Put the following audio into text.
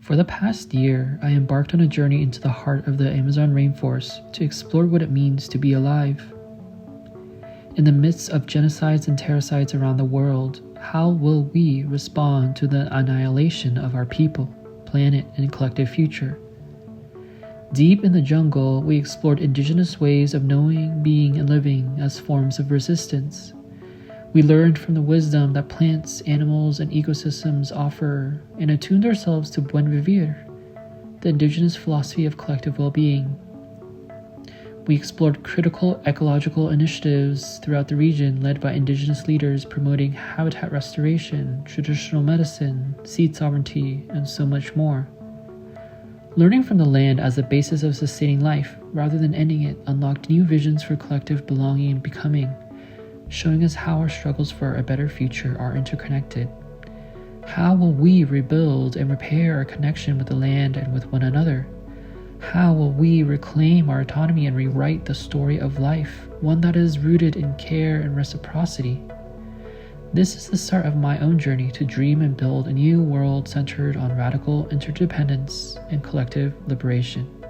For the past year, I embarked on a journey into the heart of the Amazon rainforest to explore what it means to be alive. In the midst of genocides and terroricides around the world, how will we respond to the annihilation of our people, planet, and collective future? Deep in the jungle, we explored indigenous ways of knowing, being, and living as forms of resistance. We learned from the wisdom that plants, animals, and ecosystems offer and attuned ourselves to Buen Vivir, the indigenous philosophy of collective well-being. We explored critical ecological initiatives throughout the region led by indigenous leaders promoting habitat restoration, traditional medicine, seed sovereignty, and so much more. Learning from the land as the basis of sustaining life rather than ending it unlocked new visions for collective belonging and becoming, showing us how our struggles for a better future are interconnected. How will we rebuild and repair our connection with the land and with one another? How will we reclaim our autonomy and rewrite the story of life, one that is rooted in care and reciprocity? This is the start of my own journey to dream and build a new world centered on radical interdependence and collective liberation.